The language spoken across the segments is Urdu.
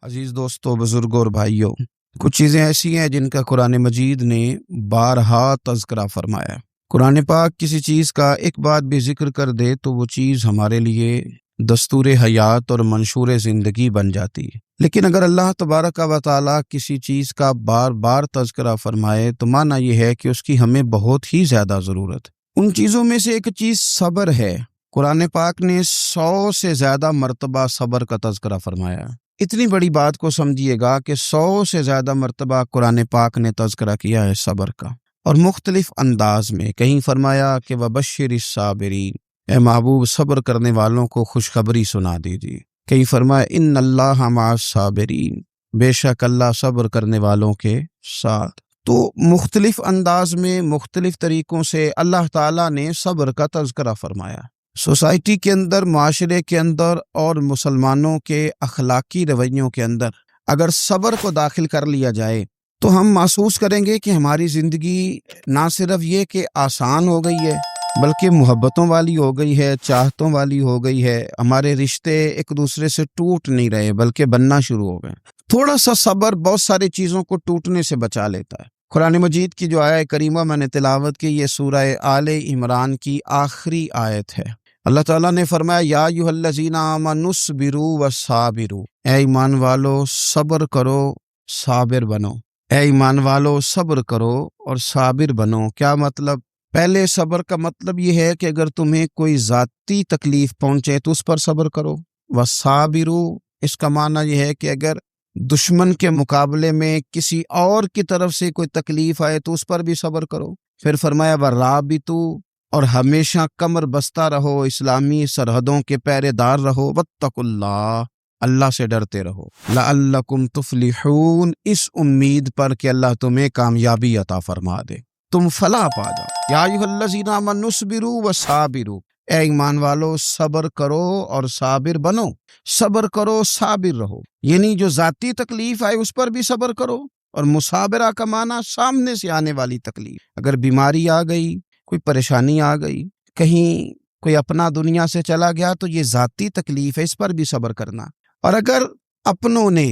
عزیز دوستوں، بزرگوں اور بھائیوں، کچھ چیزیں ایسی ہیں جن کا قرآن مجید نے بارہا تذکرہ فرمایا۔ قرآن پاک کسی چیز کا ایک بات بھی ذکر کر دے تو وہ چیز ہمارے لیے دستور حیات اور منشور زندگی بن جاتی ہے، لیکن اگر اللہ تبارک و تعالیٰ کسی چیز کا بار بار تذکرہ فرمائے تو معنی یہ ہے کہ اس کی ہمیں بہت ہی زیادہ ضرورت ہے۔ ان چیزوں میں سے ایک چیز صبر ہے۔ قرآن پاک نے 100 سے زیادہ مرتبہ صبر کا تذکرہ فرمایا۔ اتنی بڑی بات کو سمجھیے گا کہ 100 سے زیادہ مرتبہ قرآن پاک نے تذکرہ کیا ہے صبر کا، اور مختلف انداز میں۔ کہیں فرمایا کہ وَبَشِّرِ الصَّابِرِينَ، اے محبوب صبر کرنے والوں کو خوشخبری سنا دیجیے۔ کہیں فرمایا اِنَّ اللَّهَ مَعَ الصَّابِرِينَ، بے شک اللہ صبر کرنے والوں کے ساتھ۔ تو مختلف انداز میں، مختلف طریقوں سے اللہ تعالیٰ نے صبر کا تذکرہ فرمایا۔ سوسائٹی کے اندر، معاشرے کے اندر اور مسلمانوں کے اخلاقی رویوں کے اندر اگر صبر کو داخل کر لیا جائے تو ہم محسوس کریں گے کہ ہماری زندگی نہ صرف یہ کہ آسان ہو گئی ہے بلکہ محبتوں والی ہو گئی ہے، چاہتوں والی ہو گئی ہے۔ ہمارے رشتے ایک دوسرے سے ٹوٹ نہیں رہے بلکہ بننا شروع ہو گئے۔ تھوڑا سا صبر بہت ساری چیزوں کو ٹوٹنے سے بچا لیتا ہے۔ قرآن مجید کی جو آیت کریمہ میں نے تلاوت کی، یہ سورہ آل عمران کی آخری آیت ہے۔ اللہ تعالیٰ نے فرمایا یا ایھا الذین آمنوا اصبروا وصابروا، اے ایمان والو صبر کرو، صابر بنو۔ اے ایمان والو صبر کرو اور صابر بنو۔ کیا مطلب؟ پہلے صبر کا مطلب یہ ہے کہ اگر تمہیں کوئی ذاتی تکلیف پہنچے تو اس پر صبر کرو۔ وصابروا، اس کا معنی یہ ہے کہ اگر دشمن کے مقابلے میں کسی اور کی طرف سے کوئی تکلیف آئے تو اس پر بھی صبر کرو۔ پھر فرمایا ورابطوا، اور ہمیشہ کمر بستہ رہو، اسلامی سرحدوں کے پہرے دار رہو۔ واتقوا اللہ، اللہ سے ڈرتے رہو۔ لعلکم تفلحون، اس امید پر کہ اللہ تمہیں کامیابی عطا فرما دے، تم فلاح پا جاؤ۔ یا ایھا الذین آمنوا اصبروا وصابروا، اے ایمان والو صبر کرو اور صابر بنو۔ صبر کرو، صابر رہو، یعنی جو ذاتی تکلیف آئے اس پر بھی صبر کرو، اور مصابرہ کا معنی سامنے سے آنے والی تکلیف۔ اگر بیماری آ گئی، کوئی پریشانی آ گئی، کہیں کوئی اپنا دنیا سے چلا گیا تو یہ ذاتی تکلیف ہے، اس پر بھی صبر کرنا۔ اور اگر اپنوں نے،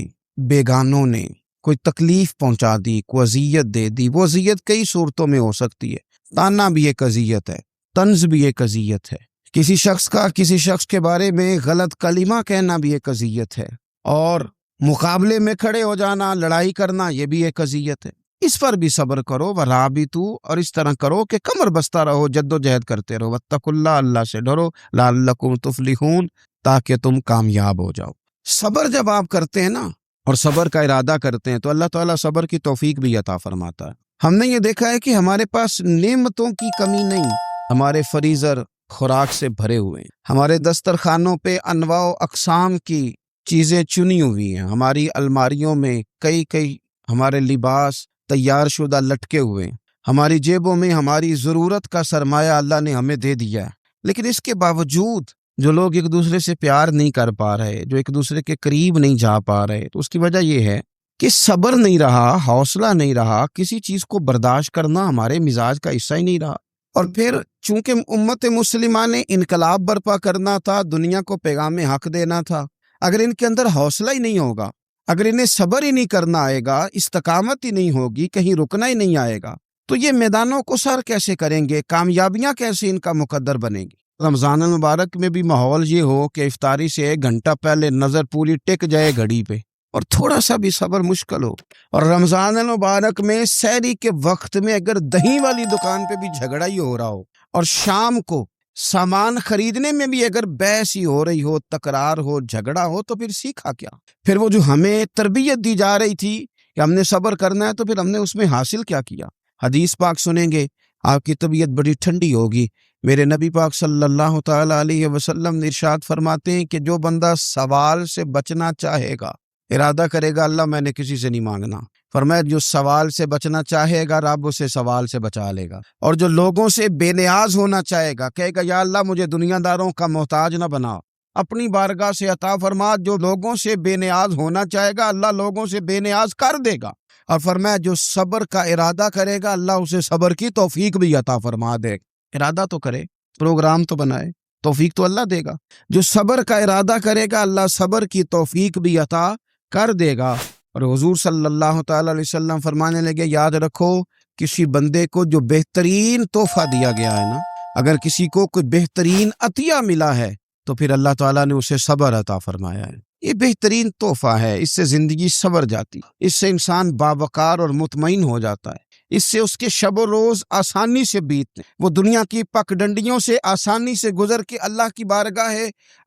بیگانوں نے کوئی تکلیف پہنچا دی، کوئی اذیت دے دی، وہ اذیت کئی صورتوں میں ہو سکتی ہے۔ تانا بھی ایک اذیت ہے، طنز بھی ایک اذیت ہے، کسی شخص کا کسی شخص کے بارے میں غلط کلمہ کہنا بھی ایک اذیت ہے، اور مقابلے میں کھڑے ہو جانا، لڑائی کرنا، یہ بھی ایک اذیت ہے۔ اس پر بھی صبر کرو۔ ورابطوا، اور اس طرح کرو کہ کمر بستہ رہو، جد و جہد کرتے رہو۔ واتقوا اللہ، اللہ سے ڈرو۔ لعلکم تفلحون، تاکہ تم کامیاب ہو جاؤ۔ صبر جب آپ کرتے ہیں نا، اور صبر کا ارادہ کرتے ہیں، تو اللہ تعالیٰ صبر کی توفیق بھی عطا فرماتا ہے۔ ہم نے یہ دیکھا ہے کہ ہمارے پاس نعمتوں کی کمی نہیں، ہمارے فریزر خوراک سے بھرے ہوئے ہیں، ہمارے دسترخوانوں پہ انواع و اقسام کی چیزیں چنی ہوئی ہیں، ہماری الماریوں میں کئی ہمارے لباس تیار شدہ لٹکے ہوئے ہیں، ہماری جیبوں میں ہماری ضرورت کا سرمایہ اللہ نے ہمیں دے دیا ہے۔ لیکن اس کے باوجود جو لوگ ایک دوسرے سے پیار نہیں کر پا رہے، جو ایک دوسرے کے قریب نہیں جا پا رہے، تو اس کی وجہ یہ ہے کہ صبر نہیں رہا، حوصلہ نہیں رہا، کسی چیز کو برداشت کرنا ہمارے مزاج کا حصہ ہی نہیں رہا۔ اور پھر چونکہ امت مسلمہ نے انقلاب برپا کرنا تھا، دنیا کو پیغام حق دینا تھا، اگر ان کے اندر حوصلہ ہی نہیں ہوگا، اگر انہیں صبر ہی نہیں کرنا آئے گا، استقامت ہی نہیں ہوگی، کہیں رکنا ہی نہیں آئے گا، تو یہ میدانوں کو سر کیسے کریں گے؟ کامیابیاں کیسے ان کا مقدر بنے گی؟ رمضان المبارک میں بھی ماحول یہ ہو کہ افطاری سے 1 گھنٹہ پہلے نظر پوری ٹک جائے گھڑی پہ، اور تھوڑا سا بھی صبر مشکل ہو۔ اور رمضان المبارک میں سحری کے وقت میں اگر دہی والی دکان پہ بھی جھگڑا ہی ہو رہا ہو، اور شام کو سامان خریدنے میں بھی اگر بحث ہی ہو رہی ہو، تکرار ہو، جھگڑا ہو، تو پھر سیکھا کیا؟ پھر وہ جو ہمیں تربیت دی جا رہی تھی کہ ہم نے صبر کرنا ہے، تو پھر ہم نے اس میں حاصل کیا کیا؟ حدیث پاک سنیں گے، آپ کی طبیعت بڑی ٹھنڈی ہوگی۔ میرے نبی پاک صلی اللہ تعالی علیہ وسلم نے ارشاد فرماتے ہیں کہ جو بندہ سوال سے بچنا چاہے گا، ارادہ کرے گا اللہ میں نے کسی سے نہیں مانگنا، فرمایا جو سوال سے بچنا چاہے گا رب اسے سوال سے بچا لے گا، اور جو لوگوں سے بے نیاز ہونا چاہے گا، کہے گا یا اللہ مجھے دنیا داروں کا محتاج نہ بنا، اپنی بارگاہ سے عطا فرما۔ جو لوگوں سے بے نیاز ہونا چاہے گا اللہ لوگوں سے بے نیاز کر دے گا، اور فرمایا جو صبر کا ارادہ کرے گا اللہ اسے صبر کی توفیق بھی عطا فرما دے۔ ارادہ تو کرے، پروگرام تو بنائے، توفیق تو اللہ دے گا۔ جو صبر کا ارادہ کرے گا اللہ صبر کی توفیق بھی عطا کر دے گا۔ اور حضور صلی اللہ تعالی علیہ وسلم فرمانے لگے یاد رکھو کسی بندے کو جو بہترین تحفہ دیا گیا ہے نا، اگر کسی کو کوئی بہترین عطیہ ملا ہے تو پھر اللہ تعالیٰ نے اسے صبر عطا فرمایا ہے۔ یہ بہترین تحفہ ہے، اس سے زندگی سنور جاتی، اس سے انسان باوقار اور مطمئن ہو جاتا ہے، اس سے اس کے شب و روز آسانی سے بیتتے، وہ دنیا کی پک ڈنڈیوں سے آسانی سے گزر کے اللہ کی بارگاہ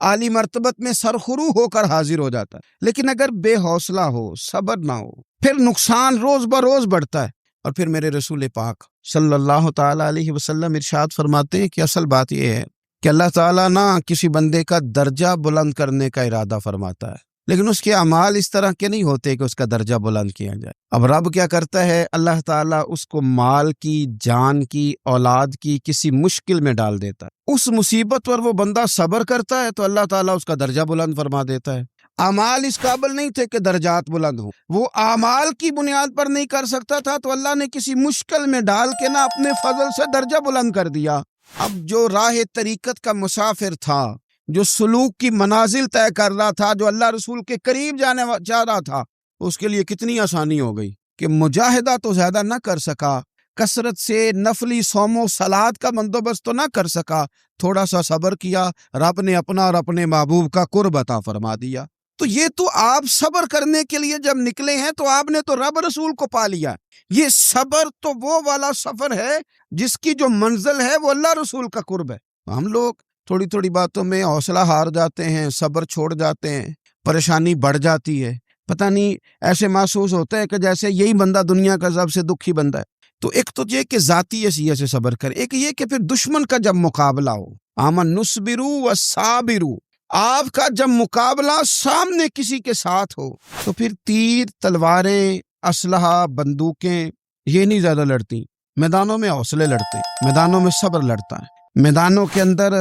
عالی مرتبت میں سرخرو ہو کر حاضر ہو جاتا ہے۔ لیکن اگر بے حوصلہ ہو، صبر نہ ہو، پھر نقصان روز بروز بڑھتا ہے۔ اور پھر میرے رسول پاک صلی اللہ تعالی علیہ وسلم ارشاد فرماتے ہیں کہ اصل بات یہ ہے کہ اللہ تعالیٰ نہ کسی بندے کا درجہ بلند کرنے کا ارادہ فرماتا ہے، لیکن اس کے اعمال اس طرح کے نہیں ہوتے کہ اس کا درجہ بلند کیا جائے۔ اب رب کیا کرتا ہے، اللہ تعالیٰ اس کو مال کی، جان کی، اولاد کی کسی مشکل میں ڈال دیتا ہے، اس مصیبت پر وہ بندہ صبر کرتا ہے تو اللہ تعالیٰ اس کا درجہ بلند فرما دیتا ہے۔ اعمال اس قابل نہیں تھے کہ درجات بلند ہوں، وہ اعمال کی بنیاد پر نہیں کر سکتا تھا تو اللہ نے کسی مشکل میں ڈال کے نہ اپنے فضل سے درجہ بلند کر دیا۔ اب جو راہ طریقت کا مسافر تھا، جو سلوک کی منازل طے کر رہا تھا، جو اللہ رسول کے قریب جانے چاہ رہا تھا، اس کے لیے کتنی آسانی ہو گئی کہ مجاہدہ تو زیادہ نہ کر سکا، کثرت سے نفلی صوم و صلات کا بندوبست تو نہ کر سکا، تھوڑا سا صبر کیا، رب نے اپنا اور اپنے محبوب کا قرب عطا فرما دیا۔ تو یہ تو آپ صبر کرنے کے لیے جب نکلے ہیں تو آپ نے تو رب رسول کو پا لیا۔ یہ صبر تو وہ والا سفر ہے جس کی جو منزل ہے وہ اللہ رسول کا قرب ہے۔ ہم لوگ تھوڑی تھوڑی باتوں میں حوصلہ ہار جاتے ہیں، صبر چھوڑ جاتے ہیں، پریشانی بڑھ جاتی ہے، پتہ نہیں ایسے محسوس ہوتا ہے کہ جیسے یہی بندہ دنیا کا سب سے دکھی بندہ ہے۔ تو ایک تو یہ کہ ذاتی حیثیت سے صبر کرے، ایک یہ کہ پھر دشمن کا جب مقابلہ ہو، آمن نصبرو و صابرو، آپ کا جب مقابلہ سامنے کسی کے ساتھ ہو تو پھر تیر، تلواریں، اسلحہ، بندوقیں یہ نہیں زیادہ لڑتی، میدانوں میں حوصلے لڑتے ہیں، میدانوں میں صبر لڑتا ہے، میدانوں کے اندر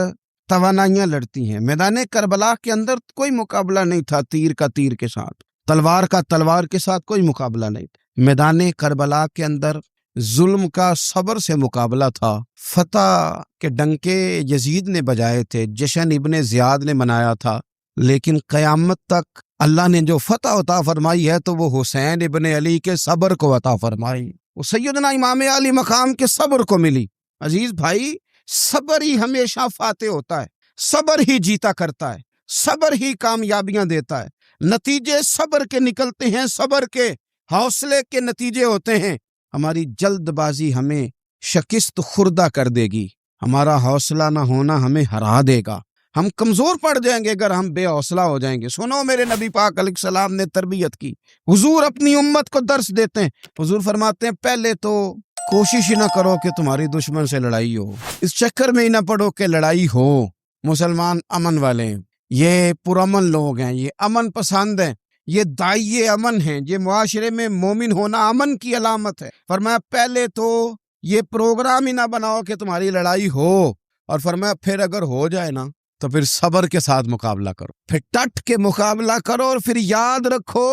توانائیاں لڑتی ہیں۔ میدان کربلا کے اندر کوئی مقابلہ نہیں تھا تیر کا تیر کے ساتھ، تلوار کا تلوار کے ساتھ کوئی مقابلہ نہیں تھا۔ میدان کربلا کے اندر ظلم کا صبر سے مقابلہ تھا، فتح کے ڈنکے یزید نے بجائے تھے، جشن ابن زیاد نے منایا تھا، لیکن قیامت تک اللہ نے جو فتح عطا فرمائی ہے تو وہ حسین ابن علی کے صبر کو عطا فرمائی، وہ سیدنا امام علی مقام کے صبر کو ملی۔ عزیز بھائی، صبر ہی ہمیشہ فاتح ہوتا ہے، صبر ہی جیتا کرتا ہے، صبر ہی کامیابیاں دیتا ہے، نتیجے صبر کے نکلتے ہیں، صبر کے، حوصلے کے نتیجے ہوتے ہیں۔ ہماری جلد بازی ہمیں شکست خوردہ کر دے گی، ہمارا حوصلہ نہ ہونا ہمیں ہرا دے گا، ہم کمزور پڑ جائیں گے اگر ہم بے حوصلہ ہو جائیں گے۔ سنو، میرے نبی پاک علیہ السلام نے تربیت کی، حضور اپنی امت کو درس دیتے ہیں، حضور فرماتے ہیں پہلے تو کوشش ہی نہ کرو کہ تمہاری دشمن سے لڑائی ہو، اس چکر میں ہی نہ پڑو کہ لڑائی ہو۔ مسلمان امن والے ہیں، یہ پرامن لوگ ہیں، یہ امن پسند ہیں، یہ داعیے امن ہیں، یہ معاشرے میں مومن ہونا امن کی علامت ہے۔ فرمایا پہلے تو یہ پروگرام ہی نہ بناؤ کہ تمہاری لڑائی ہو، اور فرمایا پھر اگر ہو جائے نا تو پھر صبر کے ساتھ مقابلہ کرو، پھر ڈٹ کے مقابلہ کرو، اور پھر یاد رکھو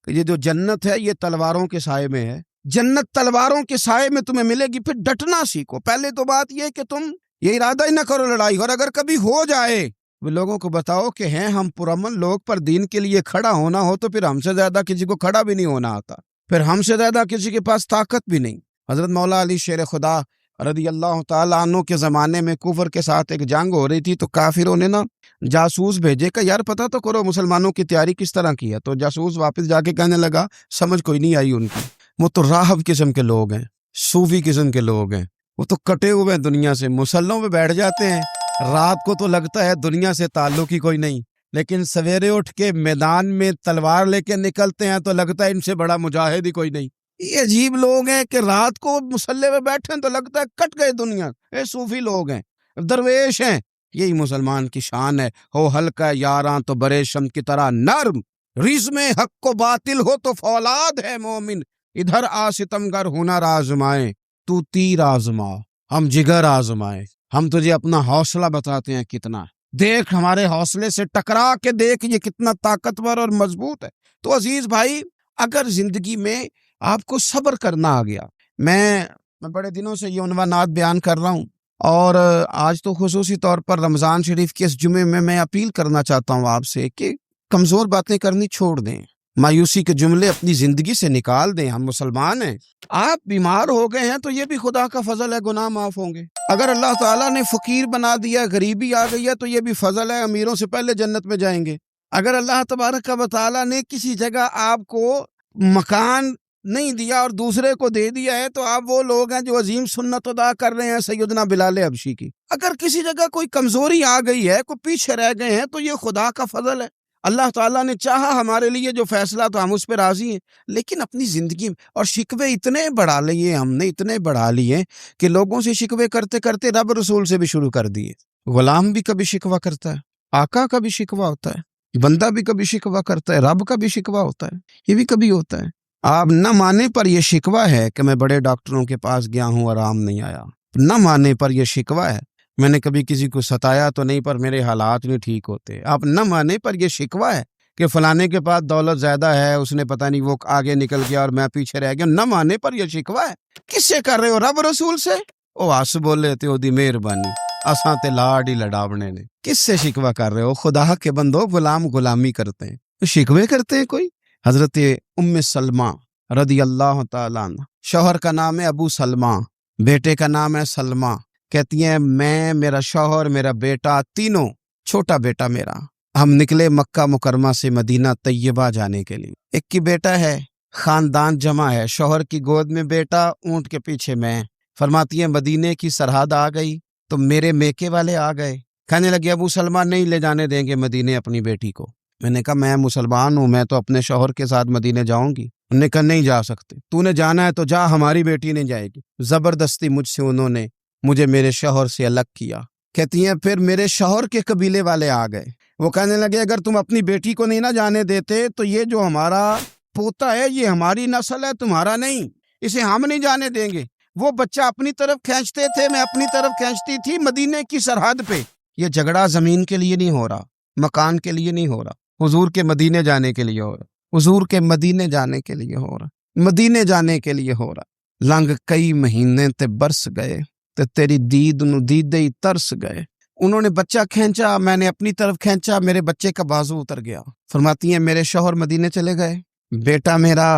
کہ یہ جو جنت ہے یہ تلواروں کے سائے میں ہے، جنت تلواروں کے سائے میں تمہیں ملے گی۔ پھر ڈٹنا سیکھو۔ پہلے تو بات یہ کہ تم یہ ارادہ ہی نہ کرو لڑائی، اور اگر کبھی ہو جائے وہ لوگوں کو بتاؤ کہ ہیں ہم پرامن لوگ، پر دین کے لیے کھڑا ہونا ہو تو پھر ہم سے زیادہ کسی کو کھڑا بھی نہیں ہونا آتا، پھر ہم سے زیادہ کسی کے پاس طاقت بھی نہیں۔ حضرت مولا علی شیر خدا رضی اللہ تعالیٰ عنہ کے زمانے میں کفر کے ساتھ ایک جنگ ہو رہی تھی، تو کافروں نے نا جاسوس بھیجے کہ یار پتہ تو کرو مسلمانوں کی تیاری کس طرح کی ہے۔ تو جاسوس واپس جا کے کہنے لگا سمجھ کوئی نہیں آئی ان کی، وہ تو راہب قسم کے لوگ ہیں، صوفی قسم کے لوگ ہیں، وہ تو کٹے ہوئے ہیں دنیا سے، مسلوں پہ بیٹھ جاتے ہیں، رات کو تو لگتا ہے دنیا سے تعلق ہی کوئی نہیں، لیکن سویرے اٹھ کے میدان میں تلوار لے کے نکلتے ہیں تو لگتا ہے ان سے بڑا مجاہد ہی کوئی نہیں۔ یہ عجیب لوگ ہیں کہ رات کو مسلح پہ بیٹھے تو لگتا ہے کٹ گئے دنیا، یہ صوفی لوگ ہیں، درویش ہیں۔ یہی مسلمان کی شان ہے، ہو ہلکا یاراں تو برے شم کی طرح نرم، رزم حق و باطل ہو تو فولاد ہے مومن، ادھر آ ستمگر ہنر آزمائے تو تیر آزما، ہم جگر آزمائے۔ ہم تجھے اپنا حوصلہ بتاتے ہیں کتنا، دیکھ ہمارے حوصلے سے ٹکرا کے دیکھ یہ کتنا طاقتور اور مضبوط ہے۔ تو عزیز بھائی، اگر زندگی میں آپ کو صبر کرنا آ گیا، میں بڑے دنوں سے یہ عنوانات بیان کر رہا ہوں، اور آج تو خصوصی طور پر رمضان شریف کے اس جمعے میں اپیل کرنا چاہتا ہوں آپ سے کہ کمزور باتیں کرنی چھوڑ دیں، مایوسی کے جملے اپنی زندگی سے نکال دیں. ہم مسلمان ہیں. آپ بیمار ہو گئے ہیں تو یہ بھی خدا کا فضل ہے, گناہ معاف ہوں گے. اگر اللہ تعالیٰ نے فقیر بنا دیا, غریبی آ گئی ہے, تو یہ بھی فضل ہے, امیروں سے پہلے جنت میں جائیں گے. اگر اللہ تبارک و تعالیٰ نے کسی جگہ آپ کو مکان نہیں دیا اور دوسرے کو دے دیا ہے, تو آپ وہ لوگ ہیں جو عظیم سنت ادا کر رہے ہیں سیدنا بلال حبشی کی. اگر کسی جگہ کوئی کمزوری آ گئی ہے, کوئی پیچھے رہ گئے ہیں, تو یہ خدا کا فضل ہے. اللہ تعالیٰ نے چاہا ہمارے لیے جو فیصلہ, تو ہم اس پہ راضی ہیں. لیکن اپنی زندگی اور شکوے اتنے بڑھا لیے, ہم نے اتنے بڑھا لیے کہ لوگوں سے شکوے کرتے کرتے رب رسول سے بھی شروع کر دیے. غلام بھی کبھی شکوہ کرتا ہے, آقا کا بھی شکوہ ہوتا ہے, بندہ بھی کبھی شکوہ کرتا ہے, رب کا بھی شکوہ ہوتا ہے, یہ بھی کبھی ہوتا ہے. آپ نہ مانے پر یہ شکوہ ہے کہ میں بڑے ڈاکٹروں کے پاس گیا ہوں, آرام نہیں آیا. نہ مانے پر یہ شکوہ ہے میں نے کبھی کسی کو ستایا تو نہیں, پر میرے حالات نہیں ٹھیک ہوتے. آپ نہ مانے پر یہ شکوہ ہے کہ فلانے کے پاس دولت زیادہ ہے, اس نے پتہ نہیں وہ آگے نکل گیا اور میں پیچھے رہ گیا. نہ مانے پر یہ شکوہ ہے. کس سے کر رہے ہو؟ رب رسول سے. او آس بولے تے دی مہربانی اساں تے لاڈ ہی لڑاونے نے. کس سے شکوہ کر رہے ہو؟ خدا کے بندو, غلام غلامی کرتے ہیں, شکوے کرتے ہیں کوئی. حضرت ام سلمہ رضی اللہ تعالیٰ عنہ, شوہر کا نام ہے ابو سلمہ, بیٹے کا نام ہے سلمہ. کہتی ہیں میں, میرا شوہر, میرا بیٹا, تینوں, چھوٹا بیٹا میرا, ہم نکلے مکہ مکرمہ سے مدینہ طیبہ جانے کے لیے. ایک کی بیٹا ہے, خاندان جمع ہے, شوہر کی گود میں بیٹا, اونٹ کے پیچھے میں. فرماتی ہیں مدینے کی سرحد آ گئی تو میرے میکے والے آ گئے, کہنے لگے ابو سلمہ نہیں لے جانے دیں گے مدینے اپنی بیٹی کو. میں نے کہا میں مسلمان ہوں, میں تو اپنے شوہر کے ساتھ مدینے جاؤں گی. انہوں نے کہا نہیں جا سکتے, تو نے جانا ہے تو جا, ہماری بیٹی نہیں جائے گی. زبردستی مجھ سے انہوں نے مجھے میرے شوہر سے الگ کیا. کہتی ہیں پھر میرے شوہر کے قبیلے والے آ گئے, وہ کہنے لگے اگر تم اپنی بیٹی کو نہیں نہ جانے دیتے تو یہ جو ہمارا پوتا ہے یہ ہماری نسل ہے, تمہارا نہیں, اسے ہم نہیں جانے دیں گے. وہ بچہ اپنی طرف کھینچتے تھے, میں اپنی طرف کھینچتی تھی. مدینے کی سرحد پہ یہ جھگڑا زمین کے لیے نہیں ہو رہا, مکان کے لیے نہیں ہو رہا, حضور کے مدینے جانے کے لیے ہو رہا, حضور کے مدینے جانے کے لیے ہو رہا, مدینے جانے کے لیے ہو رہا. لنگ کئی مہینے تے برس گئے تے تیری دید نو دیدے ہی ترس گئے. انہوں نے بچہ کھینچا, میں نے اپنی طرف کھینچا, میرے بچے کا بازو اتر گیا. فرماتی ہیں میرے شوہر مدینے چلے گئے, بیٹا میرا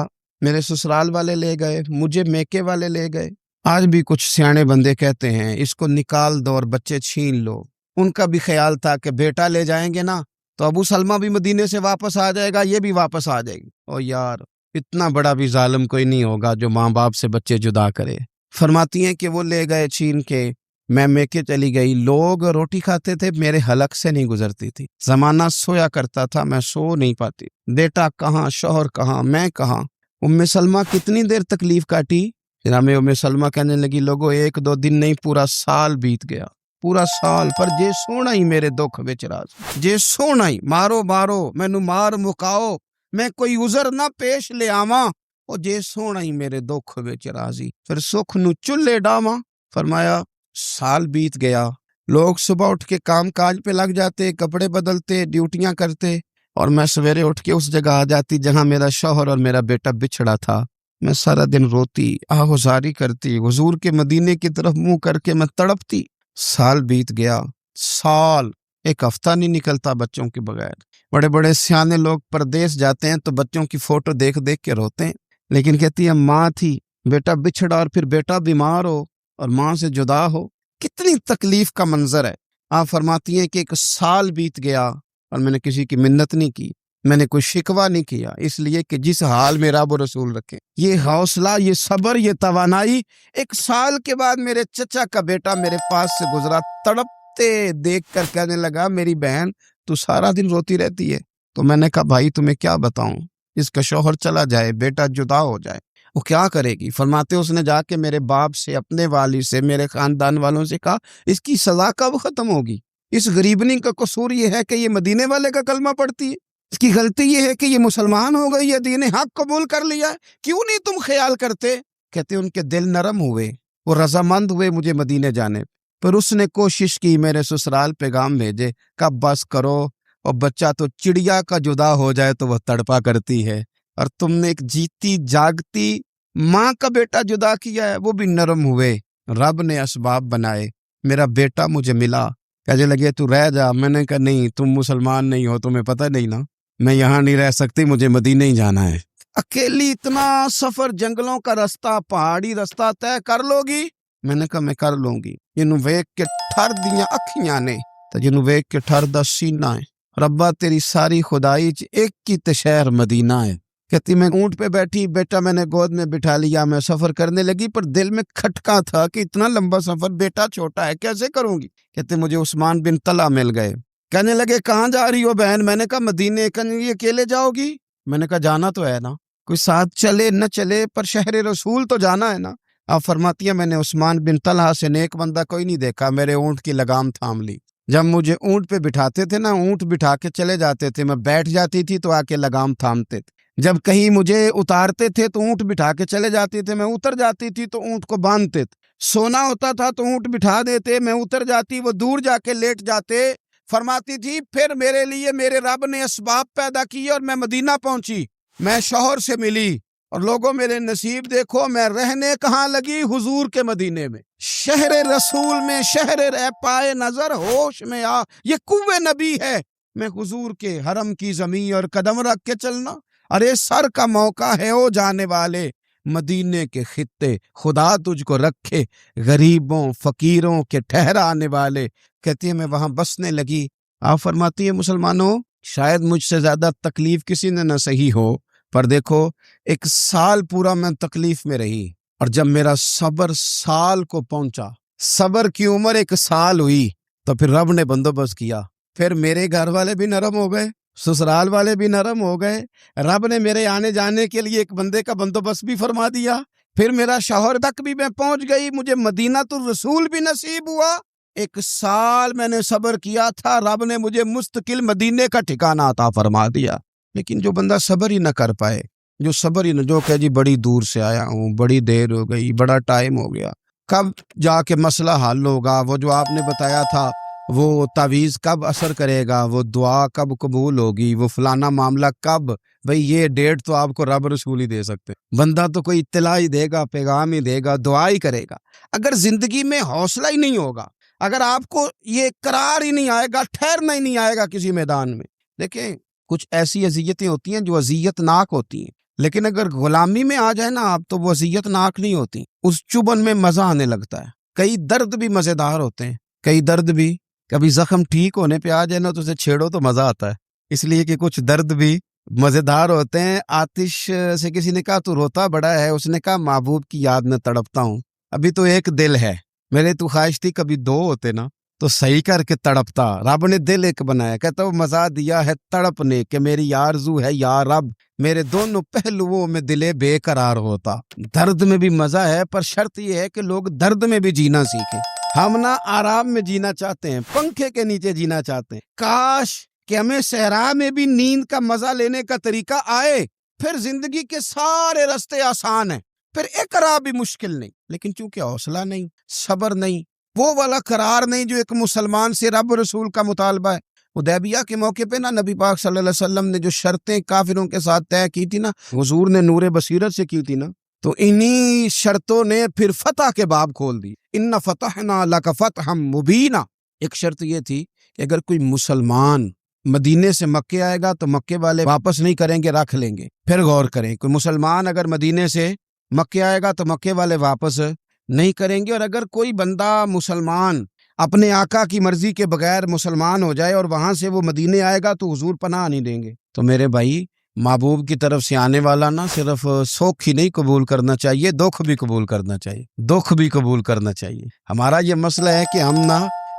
میرے سسرال والے لے گئے, مجھے میکے والے لے گئے. آج بھی کچھ سیانے بندے کہتے ہیں اس کو نکال دو اور بچے چھین لو. ان کا بھی خیال تھا کہ بیٹا لے جائیں گے نا تو ابو سلمہ بھی مدینے سے واپس آ جائے گا, یہ بھی واپس آ جائے گی. او یار, اتنا بڑا بھی ظالم کوئی نہیں ہوگا جو ماں باپ سے بچے جدا کرے. فرماتی ہیں کہ وہ لے گئے چھین کے, میں میکے چلی گئی. لوگ روٹی کھاتے تھے, میرے حلق سے نہیں گزرتی تھی. زمانہ سویا کرتا تھا, میں سو نہیں پاتی. بیٹا کہاں, شوہر کہاں, میں کہاں. ام سلمہ کتنی دیر تکلیف کاٹی. جناب ام سلمہ کہنے لگی لوگوں 1-2 دن نہیں, پورا سال بیت گیا, پورا سال. پر جے سونا ہی میرے دکھ وچ راز, جے سونا ہی مارو مارو مینو مار مکاؤ, میں کوئی عذر نہ پیش لے آواں, او جے سونا ہی میرے دکھ وچ راضی, پھر سکھ نو چلے ڈاواں. فرمایا سال بیت گیا, لوگ صبح اٹھ کے کام کاج پہ لگ جاتے, کپڑے بدلتے, ڈیوٹیاں کرتے, اور میں سویرے اٹھ کے اس جگہ آ جاتی جہاں میرا شوہر اور میرا بیٹا بچھڑا تھا. میں سارا دن روتی, آہوزاری کرتی, حضور کے مدینے کی طرف منہ کر کے میں تڑپتی. سال بیت گیا, سال, ایک ہفتہ نہیں نکلتا بچوں کے بغیر. بڑے بڑے سیانے لوگ پردیس جاتے ہیں تو بچوں کی فوٹو دیکھ دیکھ کے روتے ہیں, لیکن کہتی ہے ماں تھی, بیٹا بچھڑا اور پھر بیٹا بیمار ہو اور ماں سے جدا ہو, کتنی تکلیف کا منظر ہے. آپ فرماتی ہیں کہ 1 سال بیت گیا اور میں نے کسی کی منت نہیں کی, میں نے کوئی شکوہ نہیں کیا, اس لیے کہ جس حال میں رب و رسول رکھے. یہ حوصلہ, یہ صبر, یہ توانائی. 1 سال کے بعد میرے چچا کا بیٹا میرے پاس سے گزرا, تڑپتے دیکھ کر کہنے لگا میری بہن تو سارا دن روتی رہتی ہے. تو میں نے کہا بھائی تمہیں کیا بتاؤں, اس کا شوہر چلا جائے, بیٹا جدا ہو جائے, وہ کیا کرے گی. فرماتے اس نے جا کے میرے باپ سے, اپنے والد سے, میرے خاندان والوں سے کہا اس کی سزا کب ختم ہوگی. اس غریبنی کا قصور یہ ہے کہ یہ مدینے والے کا کلمہ پڑھتی ہے, اس کی غلطی یہ ہے کہ یہ مسلمان ہو گئی, یہ دین حق قبول کر لیا ہے, کیوں نہیں تم خیال کرتے. کہتے ان کے دل نرم ہوئے, وہ رضامند ہوئے مجھے مدینے جانے. پھر اس نے کوشش کی میرے سسرال پیغام بھیجے, کب بس کرو, اور بچہ تو چڑیا کا جدا ہو جائے تو وہ تڑپا کرتی ہے, اور تم نے ایک جیتی جاگتی ماں کا بیٹا جدا کیا ہے. وہ بھی نرم ہوئے, رب نے اسباب بنائے, میرا بیٹا مجھے ملا. کہنے لگے تو رہ جا. میں نے کہا نہیں, تم مسلمان نہیں ہو, تمہیں پتہ نہیں نا, میں یہاں نہیں رہ سکتی, مجھے مدینے ہی جانا ہے. اکیلی اتنا سفر, جنگلوں کا رستہ, پہاڑی رستہ طے کر لو گی؟ میں نے کہا میں کر لوں گی. جنوں ویک کے ٹھر دیاں اکھیاں نے تے جنوں ویک کے ٹھر دا سینہ ہے. ربا تیری ساری خدائی چ ایک ہی تے شہر مدینہ ہے. کہتی میں اونٹ پہ بیٹھی, بیٹا میں نے گود میں بٹھا لیا, میں سفر کرنے لگی, پر دل میں کھٹکا تھا کہ اتنا لمبا سفر, بیٹا چھوٹا ہے, کیسے کروں گی؟ کہتے مجھے عثمان بن طلحہ مل گئے. کہنے لگے کہاں جا رہی ہو بہن؟ میں نے کہا مدینے. کہنے لگے اکیلے جاؤ گی؟ میں نے کہا جانا تو ہے نا, کوئی ساتھ چلے نہ چلے پر شہر رسول تو جانا ہے نا. آپ فرماتی ہیں میں نے عثمان بن طلحہ سے نیک بندہ کوئی نہیں دیکھا, میرے اونٹ کی لگام تھام لی. جب مجھے اونٹ پہ بٹھاتے تھے نا, اونٹ بٹھا کے چلے جاتے تھے, میں بیٹھ جاتی تھی تو آ کے لگام تھامتے تھے. جب کہیں مجھے اتارتے تھے تو اونٹ بٹھا کے چلے جاتی تھے, میں اتر جاتی تھی تو اونٹ کو باندھتے تھے. سونا ہوتا تھا تو اونٹ بٹھا دیتے, میں اتر جاتی, وہ دور جا کے لیٹ جاتے. فرماتی تھی پھر میرے لیے میرے رب نے اسباب پیدا کیے اور میں مدینہ پہنچی, میں شوہر سے ملی, اور لوگوں میرے نصیب دیکھو, میں رہنے کہاں لگی؟ حضور کے مدینے میں, شہر رسول میں, شہر اے پائے نظر ہوش میں آ, یہ کوہ نبی ہے. میں حضور کے حرم کی زمین اور قدم رکھ کے چلنا, ارے سر کا موقع ہے او جانے والے, مدینے کے خطے خدا تجھ کو رکھے, غریبوں فقیروں کے ٹھہرانے والے. کہتی ہے میں وہاں بسنے لگی. آپ فرماتی ہے مسلمانوں, شاید مجھ سے زیادہ تکلیف کسی نے نہ سہی ہو, پر دیکھو 1 سال پورا میں تکلیف میں رہی, اور جب میرا صبر سال کو پہنچا, صبر کی عمر 1 سال ہوئی, تو پھر رب نے بندوبست کیا. پھر میرے گھر والے بھی نرم ہو گئے, سسرال والے بھی نرم ہو گئے, رب نے میرے آنے جانے کے لیے ایک بندے کا بندوبست بھی فرما دیا. پھر میرا شوہر تک بھی میں پہنچ گئی, مجھے مدینہ الرسول بھی نصیب ہوا. 1 سال میں نے صبر کیا تھا, رب نے مجھے مستقل مدینے کا ٹھکانہ عطا فرما دیا. لیکن جو بندہ صبر ہی نہ کر پائے, جو صبر ہی نہ, جو کہ جی بڑی دور سے آیا ہوں, بڑی دیر ہو گئی, بڑا ٹائم ہو گیا, کب جا کے مسئلہ حل ہوگا؟ وہ جو آپ نے بتایا تھا وہ تعویذ کب اثر کرے گا, وہ دعا کب قبول ہوگی, وہ فلانا معاملہ کب؟ بھئی یہ ڈیٹ تو آپ کو رب رسول ہی دے سکتے. بندہ تو کوئی اطلاع ہی دے گا, پیغام ہی دے گا, دعا ہی کرے گا. اگر زندگی میں حوصلہ ہی نہیں ہوگا, اگر آپ کو یہ قرار ہی نہیں آئے گا, ٹھہرنا ہی نہیں آئے گا کسی میدان میں. دیکھیں کچھ ایسی اذیتیں ہوتی ہیں جو اذیت ناک ہوتی ہیں, لیکن اگر غلامی میں آ جائے نا آپ, تو وہ اذیت ناک نہیں ہوتی, اس چبن میں مزہ آنے لگتا ہے. کئی درد بھی مزیدار ہوتے ہیں, کئی درد بھی, کبھی زخم ٹھیک ہونے پہ آ جائے نا تو اسے چھیڑو تو مزہ آتا ہے, اس لیے کہ کچھ درد بھی مزیدار ہوتے ہیں. آتش سے کسی نے کہا تو روتا بڑا ہے, اس نے کہا محبوب کی یاد میں تڑپتا ہوں, ابھی تو ایک دل ہے, میرے تو خواہش تھی کبھی 2 ہوتے نا تو صحیح کر کے تڑپتا. رب نے دل ایک بنایا, کہتا وہ مزہ دیا ہے تڑپنے کہ میری آرزو ہے یا رب, میرے دونوں پہلوؤں میں دل بے قرار ہوتا. درد میں بھی مزہ ہے, پر شرط یہ ہے کہ لوگ درد میں بھی جینا سیکھیں. ہم نہ آرام میں جینا چاہتے ہیں, پنکھے کے نیچے جینا چاہتے ہیں. کاش کہ ہمیں صحرا میں بھی نیند کا مزہ لینے کا طریقہ آئے, پھر زندگی کے سارے رستے آسان ہیں, پھر اقرار بھی مشکل نہیں. لیکن چونکہ حوصلہ نہیں, صبر نہیں, وہ والا قرار نہیں جو ایک مسلمان سے رب رسول کا مطالبہ ہے. حدیبیہ کے موقع پہ نا نبی پاک صلی اللہ علیہ وسلم نے جو شرطیں کافروں کے ساتھ طے کی تھی نا, حضور نے نور بصیرت سے کی تھی نا, تو انہی شرطوں نے پھر فتح کے باب کھول دی. ان فتحنا لک فتحا مبینا. ایک شرط یہ تھی کہ اگر کوئی مسلمان مدینے سے مکے آئے گا تو مکے والے واپس نہیں کریں گے, رکھ لیں گے. پھر غور کریں, کوئی مسلمان اگر مدینے سے مکے آئے گا تو مکے والے واپس نہیں کریں گے, اور اگر کوئی بندہ مسلمان اپنے آقا کی مرضی کے بغیر مسلمان ہو جائے اور وہاں سے وہ مدینے آئے گا تو حضور پناہ نہیں دیں گے. تو میرے بھائی, محبوب کی طرف سے آنے والا نہ صرف سوکھ ہی نہیں قبول کرنا چاہیے, دکھ بھی قبول کرنا چاہیے, دکھ بھی قبول کرنا چاہیے. ہمارا یہ مسئلہ ہے کہ ہم نہ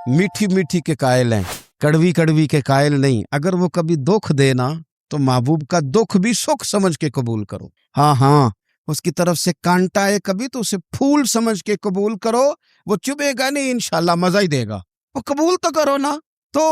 میٹھی میٹھی کے قائل ہیں, کڑوی کڑوی کے قائل نہیں. اگر وہ کبھی دکھ دینا تو محبوب کا دکھ بھی سکھ سمجھ کے قبول کرو. ہاں, اس کی طرف سے کانٹا ہے کبھی تو اسے پھول سمجھ کے قبول کرو, وہ چبھے گا نہیں, انشاءاللہ مزہ ہی دے گا, وہ قبول تو کرو نا. تو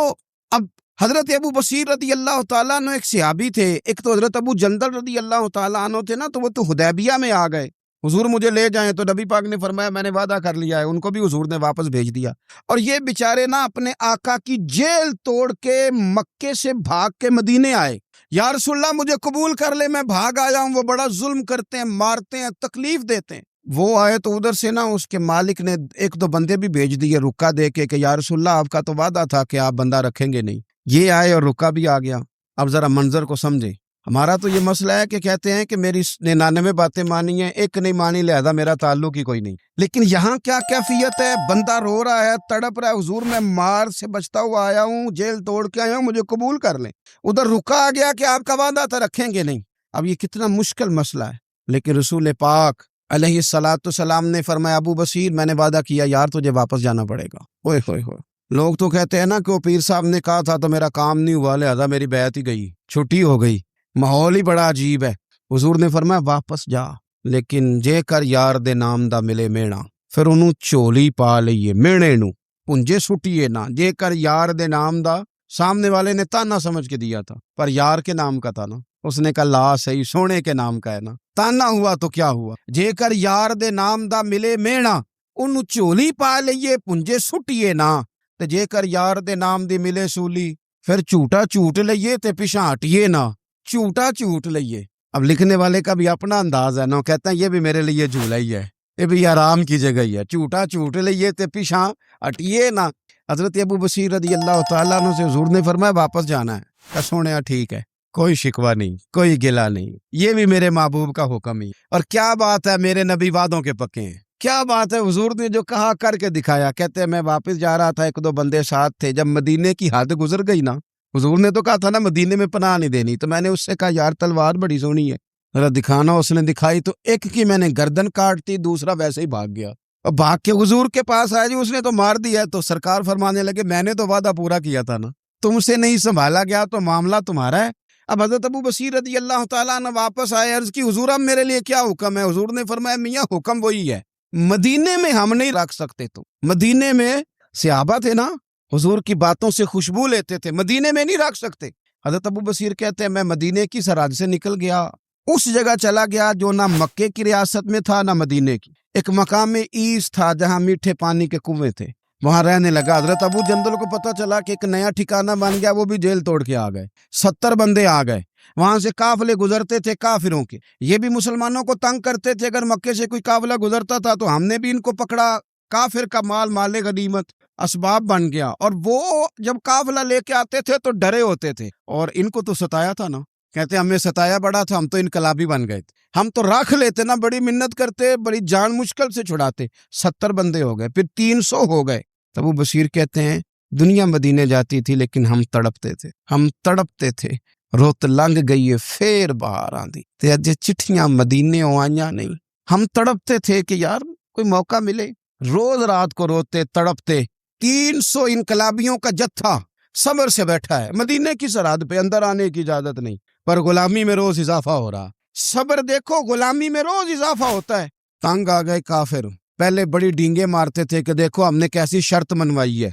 اب حضرت ابو بصیر رضی اللہ تعالیٰ عنہ ایک صحابی تھے, ایک تو حضرت ابو جندل رضی اللہ تعالیٰ عنہ تھے نا, تو وہ تو حدیبیہ میں آ گئے, حضور مجھے لے جائیں, تو نبی پاک نے فرمایا میں نے وعدہ کر لیا ہے, ان کو بھی حضور نے واپس بھیج دیا. اور یہ بیچارے نا اپنے آقا کی جیل توڑ کے مکے سے بھاگ کے مدینے آئے. یا رسول اللہ مجھے قبول کر لے, میں بھاگ آیا ہوں, وہ بڑا ظلم کرتے ہیں, مارتے ہیں, تکلیف دیتے ہیں. وہ آئے تو ادھر سے نا اس کے مالک نے 1-2 بندے بھی بھیج دیے رکا دے کے کہ یا رسول اللہ آپ کا تو وعدہ تھا کہ آپ بندہ رکھیں گے نہیں. یہ آئے اور رکا بھی آ گیا. اب ذرا منظر کو سمجھیں. ہمارا تو یہ مسئلہ ہے کہ کہتے ہیں کہ میری 99 باتیں مانی ہیں، ایک نہیں مانی، لہذا میرا تعلق ہی کوئی نہیں. لیکن یہاں کیا کیفیت ہے؟ بندہ رو رہا ہے، تڑپ رہا ہے، حضور میں مار سے بچتا ہوا آیا ہوں، جیل توڑ کے آیا ہوں، مجھے قبول کر لیں. ادھر رکا آ گیا کہ آپ کا وعدہ تھا، رکھیں گے نہیں. اب یہ کتنا مشکل مسئلہ ہے. لیکن رسول پاک علیہ الصلاۃ والسلام نے فرمایا ابو بصیر میں نے وعدہ کیا یار تجھے واپس جانا پڑے گا. اوئے ہوئے ہوئے. لوگ تو کہتے ہیں نا کہ وہ پیر صاحب نے کہا تھا تو میرا کام نہیں ہوا لہذا میری بیعت ہی گئی، چھٹی ہو گئی. ماحول ہی بڑا عجیب ہے. حضور نے فرمایا واپس جا، لیکن جے کر یار دے نام دا ملے مینا، پھر انہوں چولی پا لئیے مینے نو پنجے سٹیے نہ. جے کر یار دے نام دا، سامنے والے نے تانا سمجھ کے دیا تھا پر یار کے نام کا تھا نا. اس نے کہا لا صحیح، سونے کے نام کا ہے نا، تانا ہوا تو کیا ہوا. جے کر یار دے نام دا ملے مینا، انہوں چولی پا لئیے پنجے سٹیے نہ. تے جے کر یار دے نام دی ملے سولی، پھر جھوٹا جھوٹ لئیے تے پیچھے ہٹیے نہ. جھوٹا جھوٹ لئیے. اب لکھنے والے کا بھی اپنا انداز ہے نا، کہتا ہے یہ بھی میرے لیے جھولا ہی ہے، یہ بھی آرام کی جگہ ہی ہے. جھوٹا جھوٹ لئیے تے پیچھے ہٹیے نہ. حضرت ابو بصیر رضی اللہ تعالیٰ عنہ سے حضور نے فرمایا واپس جانا ہے. کہ سونیا ٹھیک ہے، کوئی شکوہ نہیں، کوئی گلہ نہیں، یہ بھی میرے محبوب کا حکم ہی. اور کیا بات ہے، میرے نبی وعدوں کے پکے ہیں. کیا بات ہے، حضور نے جو کہا کر کے دکھایا. کہتے ہیں میں واپس جا رہا تھا، ایک دو بندے ساتھ تھے، جب مدینے کی حد گزر گئی نا، حضور نے تو کہا تھا نا مدینے میں پناہ نہیں دینی، تو میں نے اس سے کہا یار تلوار بڑی سونی ہے ذرا دکھانا. اس نے دکھائی تو ایک کی میں نے گردن کاٹ دی، دوسرا ویسے ہی بھاگ گیا اور بھاگ کے حضور کے پاس آیا. جی اس نے تو مار دیا ہے. تو سرکار فرمانے لگے میں نے تو وعدہ پورا کیا تھا نا، تم سے نہیں سنبھالا گیا تو معاملہ تمہارا ہے. اب حضرت ابو بصیر رضی اللہ تعالیٰ عنہ واپس آئے، عرض کی حضور اب میرے لیے کیا حکم ہے؟ حضور نے فرمایا میاں حکم وہی ہے، مدینے میں ہم نہیں رکھ سکتے. تو مدینے میں صحابہ تھے نا، حضور کی باتوں سے خوشبو لیتے تھے، مدینے میں نہیں رکھ سکتے. حضرت ابو بصیر کہتے ہیں میں مدینے کی سرحد سے نکل گیا، اس جگہ چلا گیا جو نہ مکے کی ریاست میں تھا نہ مدینے کی. ایک مقام ایس تھا جہاں میٹھے پانی کے کنویں تھے، وہاں رہنے لگا. حضرت ابو جندل کو پتہ چلا کہ ایک نیا ٹھکانہ بن گیا، وہ بھی جیل توڑ کے آ گئے. 70 بندے آ گئے. وہاں سے قافلے گزرتے تھے کافروں کے، یہ بھی مسلمانوں کو تنگ کرتے تھے. اگر مکے سے کوئی قافلہ گزرتا تھا تو ہم نے بھی ان کو پکڑا. کافر کا مال مال غنیمت اسباب بن گیا. اور وہ جب قافلہ لے کے آتے تھے تو ڈرے ہوتے تھے، اور ان کو تو ستایا تھا نا. کہتے ہمیں ستایا بڑا تھا، ہم تو انقلابی بن گئے تھے، ہم تو رکھ لیتے نا، بڑی منت کرتے، بڑی جان مشکل سے چھڑاتے. 70 بندے ہو گئے، پھر 300 ہو گئے. تب ابو بصیر کہتے ہیں دنیا مدینے جاتی تھی لیکن ہم تڑپتے تھے. روت لنگ گئی ہے پھر باہر آندی تے اج چٹھیاں مدینے آئیاں نہیں. ہم تڑپتے تھے کہ یار کوئی موقع ملے. روز رات کو روتے تڑپتے. 300 انقلابیوں کا جتھا صبر سے بیٹھا ہے مدینے کی سرحد پہ، اندر آنے کی اجازت نہیں، پر غلامی میں روز اضافہ ہو رہا. صبر دیکھو، غلامی میں روز اضافہ ہوتا ہے. تنگ آ گئے کافر. پہلے بڑی ڈینگیں مارتے تھے کہ دیکھو ہم نے کیسی شرط منوائی ہے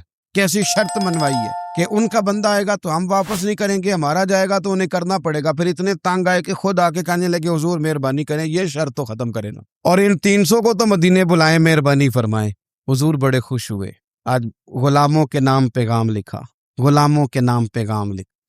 کہ ان کا بندہ آئے گا تو ہم واپس نہیں کریں گے، ہمارا جائے گا تو انہیں کرنا پڑے گا. پھر اتنے تنگ آئے کہ خود آ کے کہنے لگے حضور مہربانی کریں، یہ شرط تو ختم کرے نا، اور ان 300 کو تو مدینے بلائیں، مہربانی فرمائیں. حضور بڑے خوش ہوئے. آج غلاموں کے نام پیغام لکھا،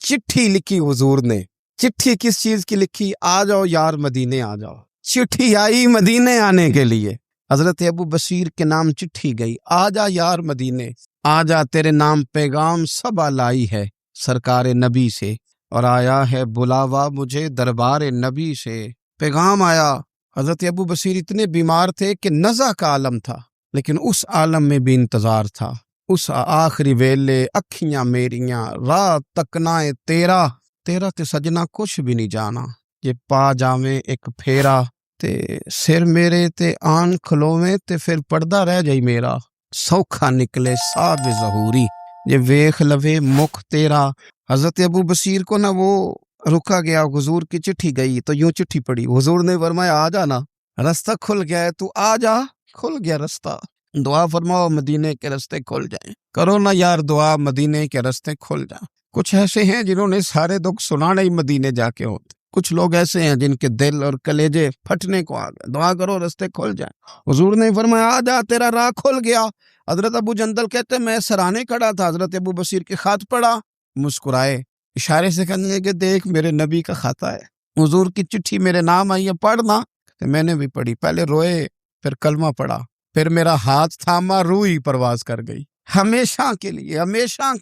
چٹھی لکھی حضور نے. چٹھی کس چیز کی لکھی؟ آ جاؤ یار مدینے آ جاؤ. چٹھی آئی مدینے آنے کے لیے. حضرت ابو بصیر کے نام چٹھی گئی، آ جا یار مدینے، آ جا تیرے نام پیغام سب لائی ہے سرکار نبی سے، اور آیا ہے بلاوا مجھے دربار نبی سے. پیغام آیا. حضرت ابو بصیر اتنے بیمار تھے کہ نزع کا عالم تھا، لیکن اس عالم میں بھی انتظار تھا. اس آخری ویلے اکھیاں میریاں رات تکنائے تیرا تے سجنا کچھ بھی نہیں جانا. یہ پا جاویں ایک پھیرا تے سر میرے تے آن کھلوویں تے پھر پردہ رہ جائی میرا. سوکھا نکلے صاحب ظہوری یہ ویخ لوے مکھ تیرا. حضرت ابو بصیر کو نا وہ رکا گیا. حضور کی چٹھی گئی تو یوں چٹھی پڑی. حضور نے فرمایا آ جا نا، رستہ کھل گیا ہے، تو آ جا، کھل گیا رستہ. دعا فرماؤ مدینے کے رستے کھل جائیں. کرو نا یار دعا مدینے کے رستے کھل جائیں. کچھ ایسے ہیں جنہوں نے سارے دکھ سنانے ہی مدینے جا کے ہوتے. کچھ لوگ ایسے ہیں جن کے دل اور کلیجے پھٹنے کو آ گئے. دعا کرو رستے کھل جائیں. حضور نے فرمایا آ جا، تیرا راہ کھل گیا. حضرت ابو جندل کہتے میں سرانے کھڑا تھا، حضرت ابو بصیر کے خط پڑھا، مسکرائے، اشارے سے کہنے لگے دیکھ میرے نبی کا خط ہے، حضور کی چٹھی میرے نام آئی ہے، پڑھنا. میں نے بھی پڑھی. پہلے روئے، پھر کلمہ پڑھا، پھر میرا ہاتھ تھاما، روح ہی پرواز کر گئی. ہمیشہ کے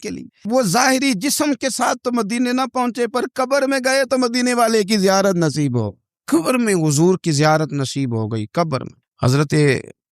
لیے وہ ظاہری جسم کے ساتھ تو مدینے نہ پہنچے، پر قبر میں گئے تو مدینے والے کی زیارت نصیب ہو، قبر میں حضور کی زیارت نصیب ہو گئی۔ قبر میں حضرت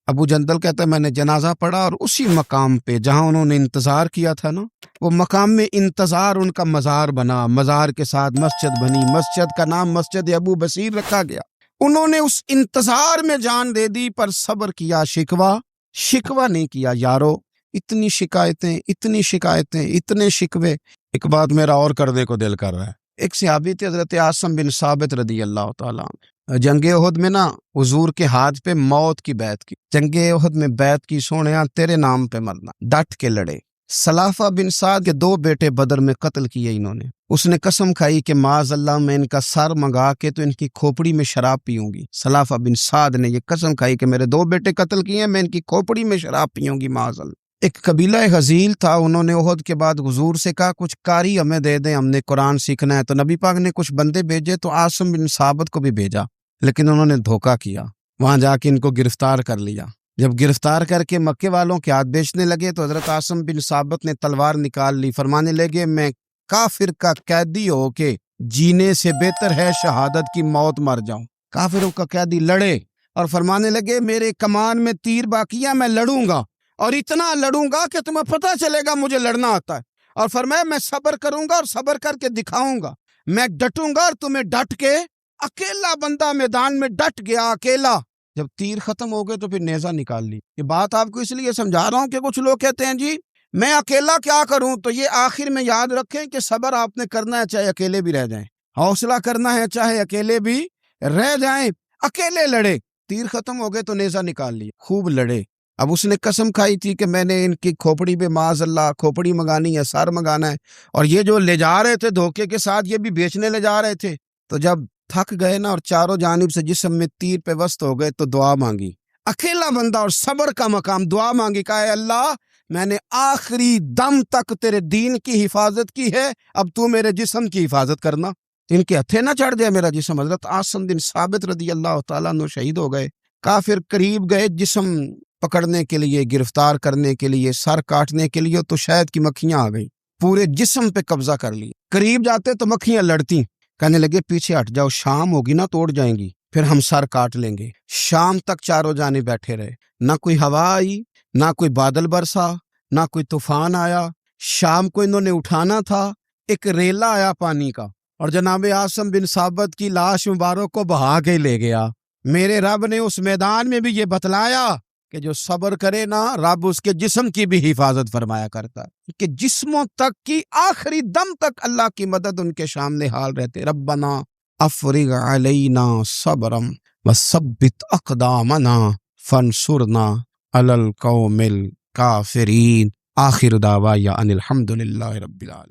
ابو جندل کہتا ہے میں نے جنازہ پڑھا اور اسی مقام پہ جہاں انہوں نے انتظار کیا تھا نا، وہ مقام میں انتظار ان کا مزار بنا، مزار کے ساتھ مسجد بنی، مسجد کا نام مسجد ابو بصیر رکھا گیا۔ انہوں نے اس انتظار میں جان دے دی، پر صبر کیا، شکوہ نہیں کیا۔ یارو اتنی شکایتیں، اتنے شکوے۔ ایک بات میرا اور کرنے کو دل کر رہا ہے۔ ایک صحابی تھے حضرت عاصم بن ثابت رضی اللہ تعالیٰ عنہ، جنگ احد میں نا حضور کے ہاتھ پہ موت کی بیعت کی، جنگ احد میں بیعت کی، سونیا تیرے نام پہ مرنا، ڈٹ کے لڑے۔ سلافہ بن سعد کے 2 بیٹے بدر میں قتل کیے انہوں نے۔ اس نے قسم کھائی کہ معاذ اللہ میں ان کا سر منگا کے تو ان کی کھوپڑی میں شراب پیوں گی۔ سلافہ بن سعد نے یہ قسم کھائی کہ میرے 2 بیٹے قتل کیے ہیں، میں ان کی کھوپڑی میں شراب پیوں گی معاذ اللہ۔ ایک قبیلہ غزیل تھا، انہوں نے احد کے بعد حضور سے کہا کچھ قاری ہمیں دے دیں، ہم نے قرآن سیکھنا ہے۔ تو نبی پاک نے کچھ بندے بھیجے، تو عاصم بن ثابت کو بھی بھیجا، لیکن انہوں نے دھوکہ کیا، وہاں جا کے ان کو گرفتار کر لیا۔ جب گرفتار کر کے مکے والوں کے ہاتھ بیچنے لگے تو حضرت عاصم بن ثابت نے تلوار نکال لی، فرمانے لگے میں کافر کا قیدی ہو کے جینے سے بہتر ہے شہادت کی موت مر جاؤں۔ کافروں کا قیدی لڑے اور فرمانے لگے میرے کمان میں تیر باقی ہے، میں لڑوں گا اور اتنا لڑوں گا کہ تمہیں پتہ چلے گا مجھے لڑنا آتا ہے، اور فرمایا میں صبر کروں گا اور صبر کر کے دکھاؤں گا، میں ڈٹوں گا اور تمہیں ڈٹ کے۔ اکیلا بندہ میدان میں ڈٹ گیا، اکیلا۔ جب تیر ختم ہو گئے تو پھر نیزہ نکال لی۔ یہ بات آپ کو اس لیے سمجھا رہا ہوں کہ کچھ لوگ کہتے ہیں جی میں اکیلا کیا کروں، تو یہ آخر میں یاد رکھیں کہ صبر آپ نے کرنا ہے چاہے اکیلے بھی رہ جائیں، حوصلہ کرنا ہے چاہے اکیلے بھی رہ جائیں۔ اکیلے لڑے، تیر ختم ہو گئے تو نیزہ نکال لی، خوب لڑے۔ اب اس نے قسم کھائی تھی کہ میں نے ان کی کھوپڑی پہ معاذ اللہ کھوپڑی منگانی ہے، سر منگانا ہے، اور یہ جو لے جا رہے تھے دھوکے کے ساتھ یہ بھی بیچنے لے جا رہے تھے۔ تو جب تھک گئے نا اور چاروں جانب سے جسم میں تیر پہ وسط ہو گئے تو دعا مانگی، اکیلا بندہ اور صبر کا مقام، دعا مانگی، کہا اے اللہ میں نے آخری دم تک تیرے دین کی حفاظت کی ہے، اب تو میرے جسم کی حفاظت کرنا، ان کے ہتھے نہ چڑھ جائے میرا جسم۔ حضرت عاصم بن ثابت رضی اللہ تعالیٰ عنہ شہید ہو گئے۔ کافر قریب گئے جسم پکڑنے کے لیے، گرفتار کرنے کے لیے، سر کاٹنے کے لیے، تو شہد کی مکھیاں آ گئی، پورے جسم پہ قبضہ کر لی۔ قریب جاتے تو مکھیاں لڑتی، کہنے لگے پیچھے ہٹ جاؤ، شام ہوگی نا توڑ جائیں گی، پھر ہم سر کاٹ لیں گے۔ شام تک چاروں جانے بیٹھے رہے، نہ کوئی ہوا آئی، نہ کوئی بادل برسا، نہ کوئی طوفان آیا۔ شام کو انہوں نے اٹھانا تھا، ایک ریلا آیا پانی کا، اور جناب عاصم بن ثابت کی لاش مبارک کو بہا کے لے گیا۔ میرے رب نے اس میدان میں بھی یہ بتلایا کہ جو صبر کرے نا رب اس کے جسم کی بھی حفاظت فرمایا کرتا ہے، کہ جسموں تک کی آخری دم تک اللہ کی مدد ان کے سامنے حال رہتے۔ ربنا افرغ علینا صبرا وثبت اقدامنا فانصرنا علی القوم الکافرین۔ آخر دعوایا ان الحمد للہ رب العالمین۔